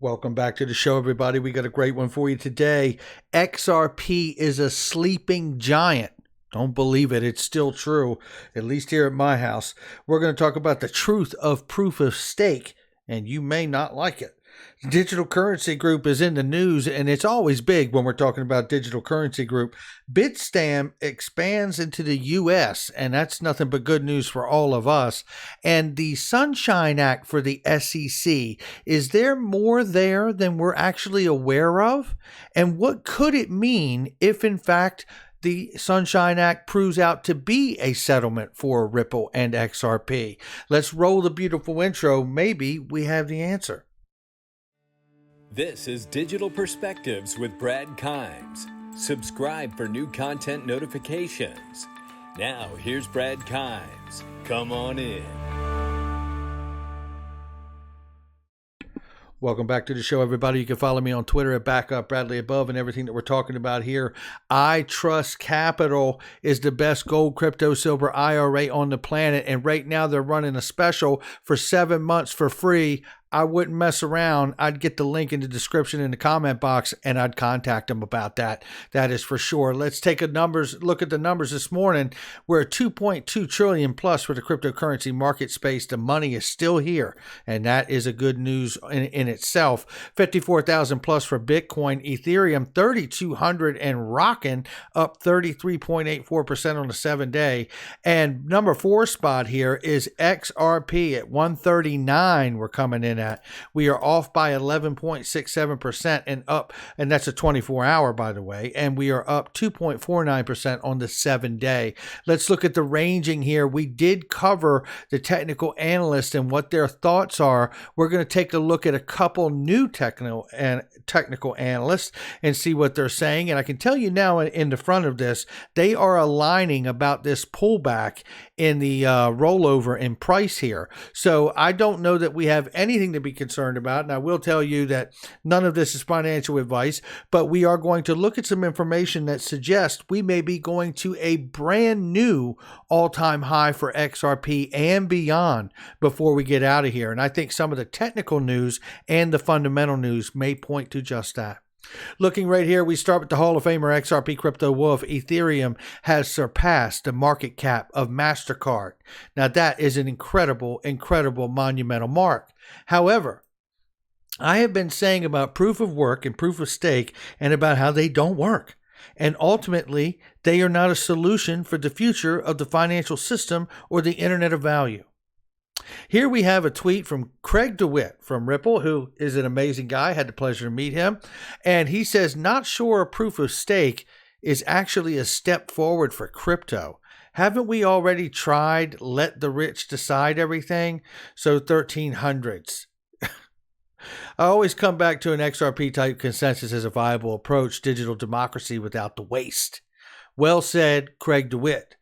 Welcome back to the show, everybody. We got a great one for you today. XRP is a sleeping giant. Don't believe it. It's still true, at least here at my house. We're going to talk about the truth of proof of stake, and you may not like it. Digital Currency Group is in the news, and it's always big when we're talking about Digital Currency Group. Bitstamp expands into the U.S., and that's nothing but good news for all of us. And the Sunshine Act for the SEC, is there more there than we're actually aware of? And what could it mean if, in fact, the Sunshine Act proves out to be a settlement for Ripple and XRP? Let's roll the beautiful intro. Maybe we have the answer. This is Digital Perspectives with Brad Kimes. Subscribe for new content notifications. Now, here's Brad Kimes. Come on in. Welcome back to the show, everybody. You can follow me on Twitter at @BackupBradleyAbove, and everything that we're talking about here. I Trust Capital is the best gold, crypto, silver IRA on the planet, and right now they're running a special for 7 months for free. I wouldn't mess around. I'd get the link in the description in the comment box, and I'd contact them about that. That is for sure. Let's take a look at the numbers this morning. We're at 2.2 trillion plus for the cryptocurrency market space. The money is still here, and that is a good news in itself. 54,000 plus for Bitcoin, Ethereum 3,200 and rocking, up 33.84% on the 7-day. And number 4 spot here is XRP at 139. We're coming in at. We are off by 11.67% and up, and that's a 24-hour, by the way, and we are up 2.49% on the 7-day. Let's look at the ranging here. We did cover the technical analysts and what their thoughts are. We're going to take a look at a couple new technical analysts and see what they're saying, and I can tell you now in the front of this, they are aligning about this pullback in the rollover in price here. So I don't know that we have anything to be concerned about. And I will tell you that none of this is financial advice, but we are going to look at some information that suggests we may be going to a brand new all-time high for XRP and beyond before we get out of here. And I think some of the technical news and the fundamental news may point to just that. Looking right here, we start with the Hall of Famer XRP Crypto Wolf. Ethereum has surpassed the market cap of MasterCard. Now that is an incredible, monumental mark. However, I have been saying about proof of work and proof of stake and about how they don't work. And ultimately, they are not a solution for the future of the financial system or the Internet of Value. Here we have a tweet from Craig DeWitt from Ripple, who is an amazing guy. I had the pleasure to meet him. And he says, not sure a proof of stake is actually a step forward for crypto. Haven't we already tried let the rich decide everything? So 1300s. I always come back to an XRP type consensus as a viable approach, digital democracy without the waste. Well said, Craig DeWitt.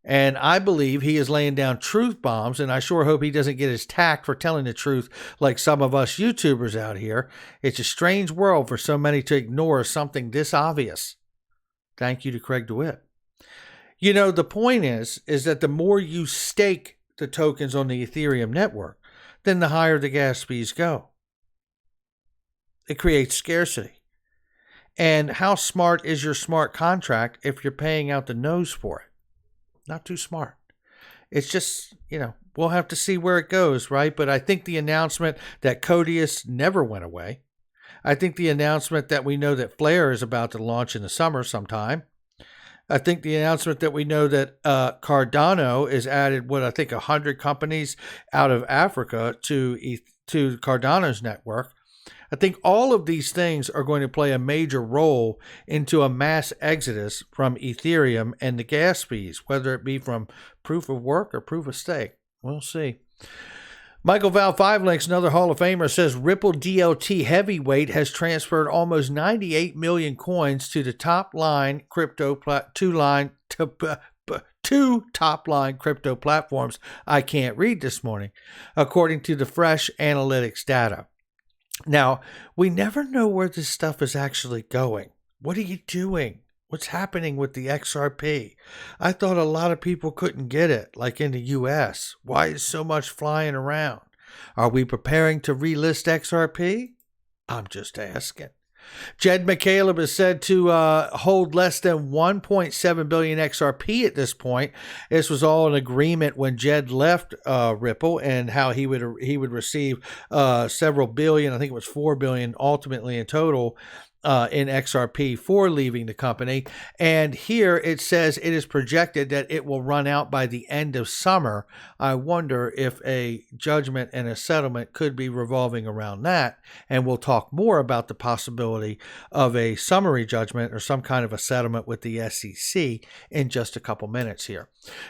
And I believe he is laying down truth bombs, and I sure hope he doesn't get his tacked for telling the truth like some of us YouTubers out here. It's a strange world for so many to ignore something this obvious. Thank you to Craig DeWitt. You know, the point is that the more you stake the tokens on the Ethereum network, then the higher the gas fees go. It creates scarcity. And how smart is your smart contract if you're paying out the nose for it? Not too smart. It's just, we'll have to see where it goes, right? But I think the announcement that Codius never went away. I think the announcement that we know that Flare is about to launch in the summer sometime. I think the announcement that we know that Cardano is added, 100 companies out of Africa to Cardano's network. I think all of these things are going to play a major role into a mass exodus from Ethereum and the gas fees, whether it be from proof of work or proof of stake. We'll see. Michael Val 5 Links, another Hall of Famer, says Ripple DLT heavyweight has transferred almost 98 million coins to the top line two top line crypto platforms I can't read this morning, according to the fresh analytics data. Now, we never know where this stuff is actually going. What are you doing? What's happening with the XRP? I thought a lot of people couldn't get it, like in the US. Why is so much flying around? Are we preparing to relist XRP? I'm just asking. Jed McCaleb is said to hold less than 1.7 billion XRP at this point. This was all an agreement when Jed left Ripple, and how he would receive several billion. I think it was 4 billion ultimately in total in XRP for leaving the company. And here it says it is projected that it will run out by the end of summer. I wonder if a judgment and a settlement could be revolving around that. And we'll talk more about the possibility of a summary judgment or some kind of a settlement with the SEC in just a couple minutes here.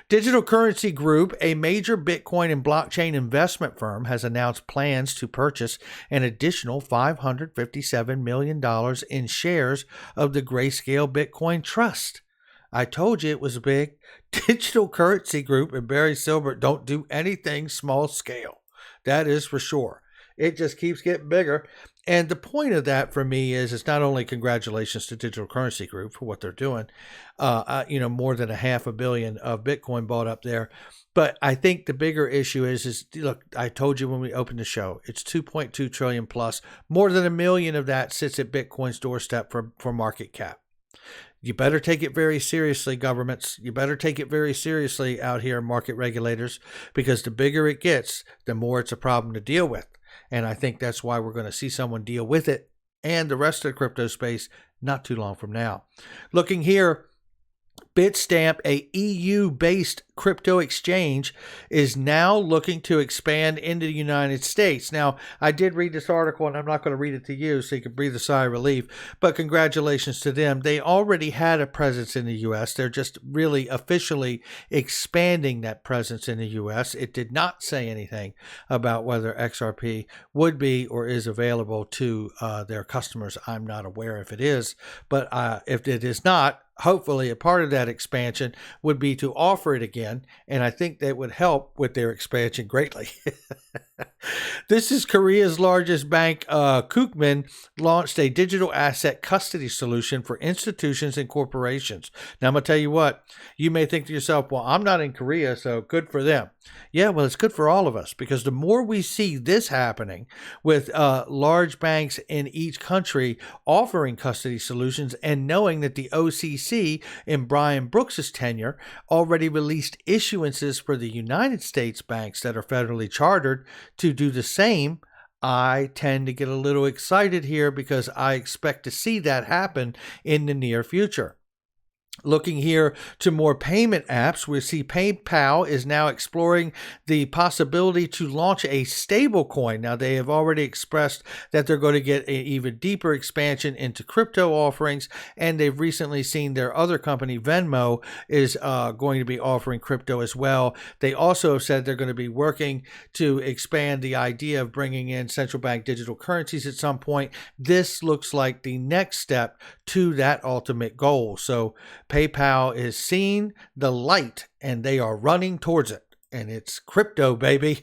Digital Currency Group, a major Bitcoin and blockchain investment firm, has announced plans to purchase an additional $557 million in shares of the Grayscale Bitcoin Trust. I told you it was big. Digital Currency Group and Barry Silbert don't do anything small scale. That is for sure. It just keeps getting bigger. And the point of that for me is it's not only congratulations to Digital Currency Group for what they're doing, more than $500 million of Bitcoin bought up there. But I think the bigger issue is look, I told you when we opened the show, it's 2.2 trillion plus. More than $1 million of that sits at Bitcoin's doorstep for market cap. You better take it very seriously, governments. You better take it very seriously out here, market regulators, because the bigger it gets, the more it's a problem to deal with. And I think that's why we're going to see someone deal with it and the rest of the crypto space not too long from now. Looking here, Bitstamp, a EU-based crypto exchange, is now looking to expand into the United States. Now, I did read this article, and I'm not going to read it to you so you can breathe a sigh of relief, but congratulations to them. They already had a presence in the U.S. They're just really officially expanding that presence in the U.S. It did not say anything about whether XRP would be or is available to their customers. I'm not aware if it is, but if it is not, hopefully a part of that expansion would be to offer it again, and I think that would help with their expansion greatly. This is Korea's largest bank, Kookmin, launched a digital asset custody solution for institutions and corporations. Now, I'm going to tell you what, you may think to yourself, well, I'm not in Korea, so good for them. Yeah, well, it's good for all of us, because the more we see this happening with large banks in each country offering custody solutions, and knowing that the OCC in Brian Brooks' tenure already released issuances for the United States banks that are federally chartered to do the same, I tend to get a little excited here because I expect to see that happen in the near future. Looking here to more payment apps, we see PayPal is now exploring the possibility to launch a stable coin. Now, they have already expressed that they're going to get an even deeper expansion into crypto offerings, and they've recently seen their other company, Venmo, is going to be offering crypto as well. They also have said they're going to be working to expand the idea of bringing in central bank digital currencies at some point. This looks like the next step to that ultimate goal. So PayPal is seeing the light and they are running towards it. And it's crypto, baby.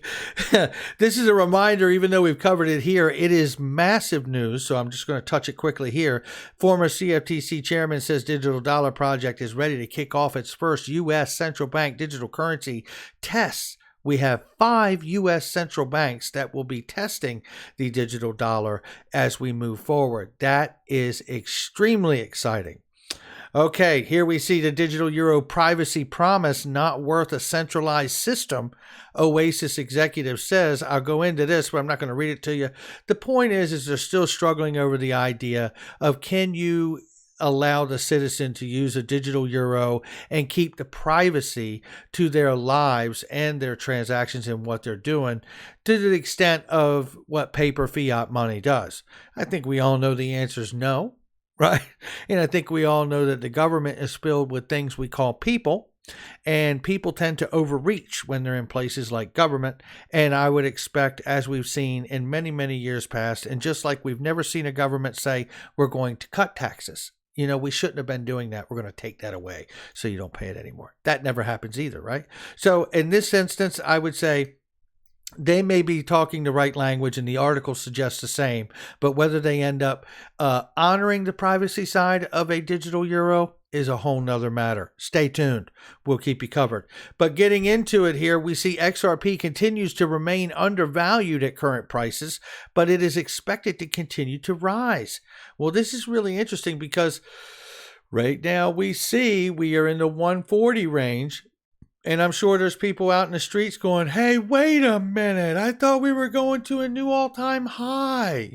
This is a reminder, even though we've covered it here, it is massive news. So I'm just going to touch it quickly here. Former CFTC chairman says Digital Dollar Project is ready to kick off its first U.S. central bank digital currency tests. We have 5 U.S. central banks that will be testing the digital dollar as we move forward. That is extremely exciting. Okay, here we see the digital euro privacy promise not worth a centralized system. Oasis executive says, I'll go into this, but I'm not going to read it to you. The point is they're still struggling over the idea of, can you allow the citizen to use a digital euro and keep the privacy to their lives and their transactions and what they're doing to the extent of what paper fiat money does? I think we all know the answer is no. Right. And I think we all know that the government is filled with things we call people, and people tend to overreach when they're in places like government. And I would expect, as we've seen in many, many years past, and just like we've never seen a government say, we're going to cut taxes. You know, we shouldn't have been doing that. We're going to take that away so you don't pay it anymore. That never happens either. Right. So in this instance, I would say, they may be talking the right language and the article suggests the same, but whether they end up honoring the privacy side of a digital euro is a whole nother matter. Stay tuned. We'll keep you covered. But getting into it here, we see XRP continues to remain undervalued at current prices, but it is expected to continue to rise. Well, this is really interesting because right now we see we are in the 140 range. And I'm sure there's people out in the streets going, hey, wait a minute. I thought we were going to a new all-time high,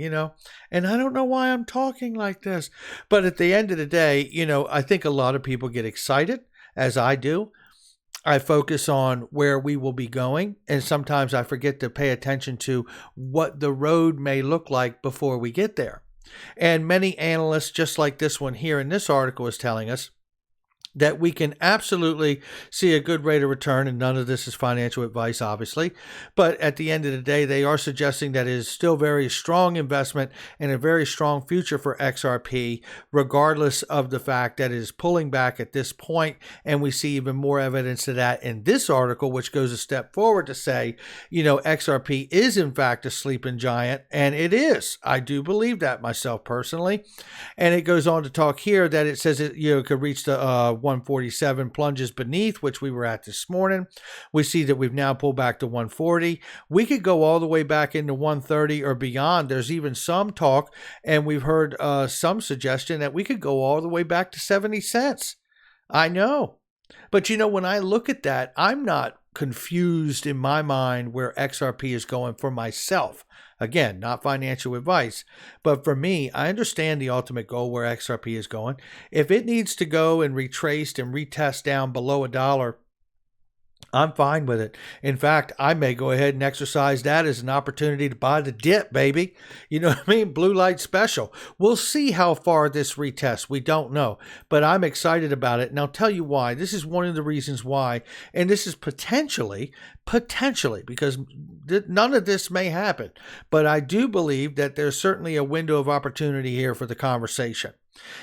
and I don't know why I'm talking like this. But at the end of the day, I think a lot of people get excited, as I do. I focus on where we will be going. And sometimes I forget to pay attention to what the road may look like before we get there. And many analysts, just like this one here in this article is telling us, that we can absolutely see a good rate of return, and none of this is financial advice, obviously. But at the end of the day, they are suggesting that it is still very strong investment and a very strong future for XRP, regardless of the fact that it is pulling back at this point. And we see even more evidence of that in this article, which goes a step forward to say, XRP is in fact a sleeping giant, and it is. I do believe that myself personally. And it goes on to talk here that it says it could reach the 147 plunges beneath, which we were at this morning. We see that we've now pulled back to 140. We could go all the way back into 130 or beyond. There's even some talk, and we've heard some suggestion that we could go all the way back to 70 cents. I know. But when I look at that, I'm not confused in my mind where XRP is going for myself. Again, not financial advice, but for me, I understand the ultimate goal where XRP is going. If it needs to go and retrace and retest down below $1, I'm fine with it. In fact, I may go ahead and exercise that as an opportunity to buy the dip, baby. You know what I mean? Blue light special. We'll see how far this retests. We don't know, but I'm excited about it. And I'll tell you why. This is one of the reasons why, and this is potentially, because none of this may happen, but I do believe that there's certainly a window of opportunity here for the conversation.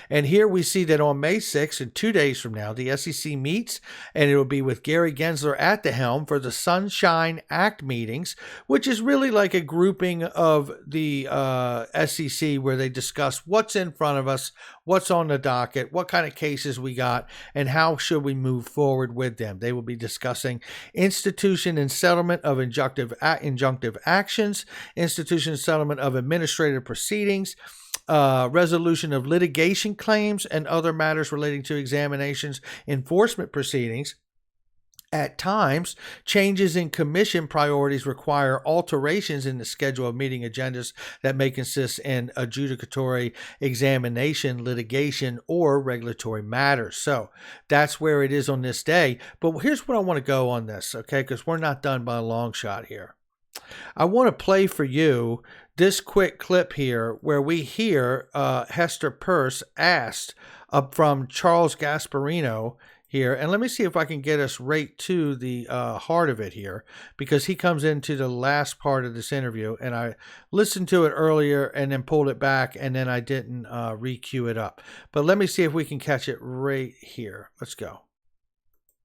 And here we see that on May 6th, in 2 days from now, the SEC meets, and it will be with Gary Gensler at the helm for the Sunshine Act meetings, which is really like a grouping of the SEC where they discuss what's in front of us, what's on the docket, what kind of cases we got, and how should we move forward with them. They will be discussing institution and settlement of injunctive actions, institution and settlement of administrative proceedings, resolution of litigation claims and other matters relating to examinations, enforcement proceedings. At times, changes in commission priorities require alterations in the schedule of meeting agendas that may consist in adjudicatory examination, litigation, or regulatory matters. So that's where it is on this day. But here's what I want to go on this, okay? Because we're not done by a long shot here. I want to play for you this quick clip here where we hear Hester Peirce asked from Charles Gasparino here. And let me see if I can get us right to the heart of it here, because he comes into the last part of this interview, and I listened to it earlier and then pulled it back, and then I didn't re-cue it up. But let me see if we can catch it right here. Let's go.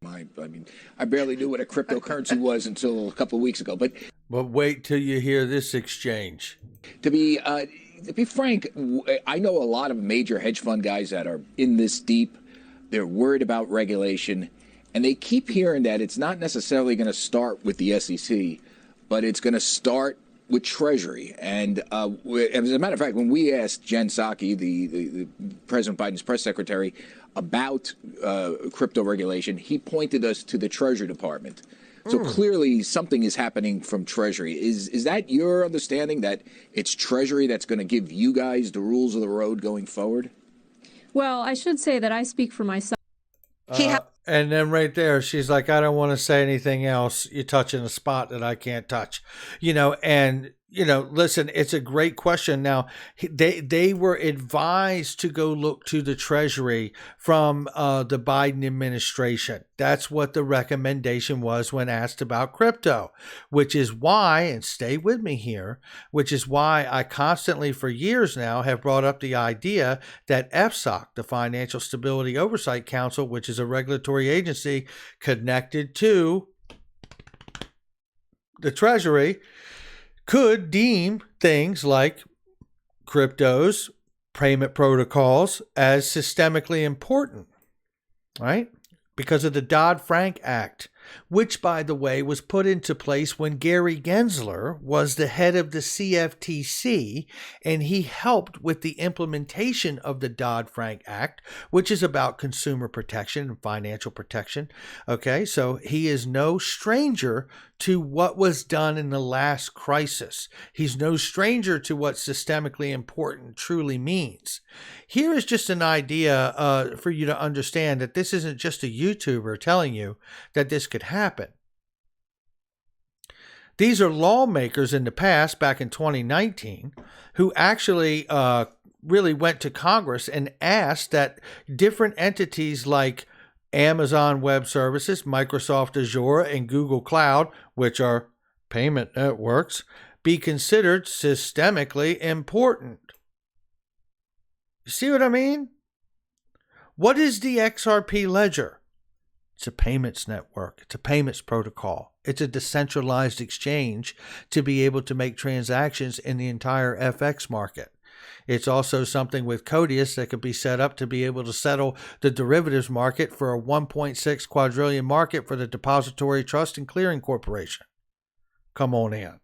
I mean, I barely knew what a cryptocurrency was until a couple of weeks ago. But wait till you hear this exchange. To be frank, I know a lot of major hedge fund guys that are in this deep. They're worried about regulation, and they keep hearing that it's not necessarily going to start with the SEC, but it's going to start with Treasury. And as a matter of fact, when we asked Jen Psaki, the President Biden's press secretary, about crypto regulation, he pointed us to the Treasury Department. So clearly something is happening from Treasury. Is that your understanding, that it's Treasury that's going to give you guys the rules of the road going forward? Well, I should say that I speak for myself. And then right there, she's like, I don't want to say anything else. You're touching a spot that I can't touch, and listen, it's a great question. Now, they were advised to go look to the Treasury from the Biden administration. That's what the recommendation was when asked about crypto, which is why, and stay with me here, which is why I constantly for years now have brought up the idea that FSOC, the Financial Stability Oversight Council, which is a regulatory agency connected to the Treasury could deem things like cryptos, payment protocols as systemically important, right? Because of the Dodd-Frank Act, which, by the way, was put into place when Gary Gensler was the head of the CFTC, and he helped with the implementation of the Dodd-Frank Act, which is about consumer protection and financial protection. Okay, so he is no stranger to what was done in the last crisis. He's no stranger to what systemically important truly means. Here is just an idea for you to understand that this isn't just a YouTuber telling you that this could happen. These are lawmakers in the past, back in 2019, who actually really went to Congress and asked that different entities like Amazon Web Services, Microsoft Azure, and Google Cloud, which are payment networks, be considered systemically important. You see what I mean? What is the XRP ledger? It's a payments network. It's a payments protocol. It's a decentralized exchange to be able to make transactions in the entire FX market. It's also something with Codius that could be set up to be able to settle the derivatives market for a 1.6 quadrillion market for the Depository Trust and Clearing Corporation. Come on in.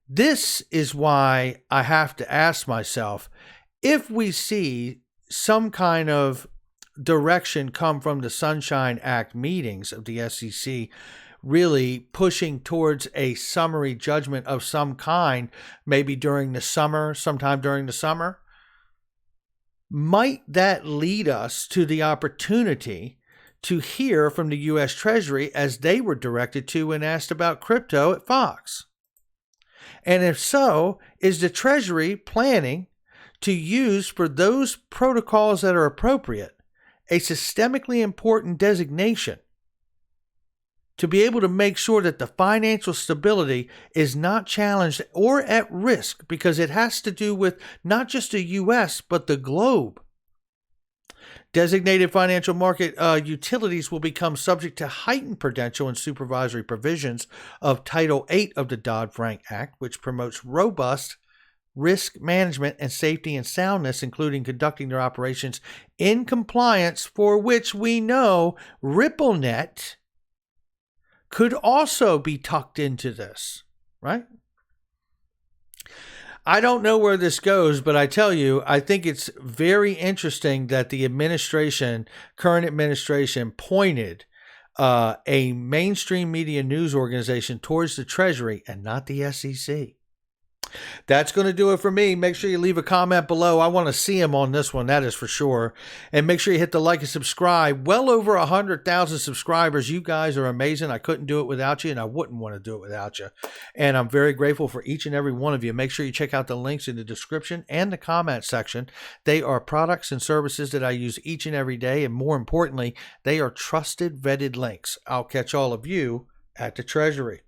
This is why I have to ask myself, if we see some kind of direction come from the Sunshine Act meetings of the SEC, really pushing towards a summary judgment of some kind, maybe during the summer, sometime during the summer, might that lead us to the opportunity to hear from the U.S. Treasury as they were directed to when asked about crypto at Fox? And if so, is the Treasury planning to use for those protocols that are appropriate a systemically important designation to be able to make sure that the financial stability is not challenged or at risk, because it has to do with not just the U.S., but the globe? Designated financial market utilities will become subject to heightened prudential and supervisory provisions of Title VIII of the Dodd-Frank Act, which promotes robust risk management and safety and soundness, including conducting their operations in compliance, for which we know RippleNet could also be tucked into this, right? I don't know where this goes, but I tell you, I think it's very interesting that the current administration, pointed a mainstream media news organization towards the Treasury and not the SEC. That's going to do it for me. Make sure you leave a comment below. I want to see them on this one, that is for sure. And make sure you hit the like and subscribe. Well over 100,000 subscribers. You guys are amazing. I couldn't do it without you, and I wouldn't want to do it without you. And I'm very grateful for each and every one of you. Make sure you check out the links in the description and the comment section. They are products and services that I use each and every day, and more importantly, they are trusted, vetted links. I'll catch all of you at the Treasury.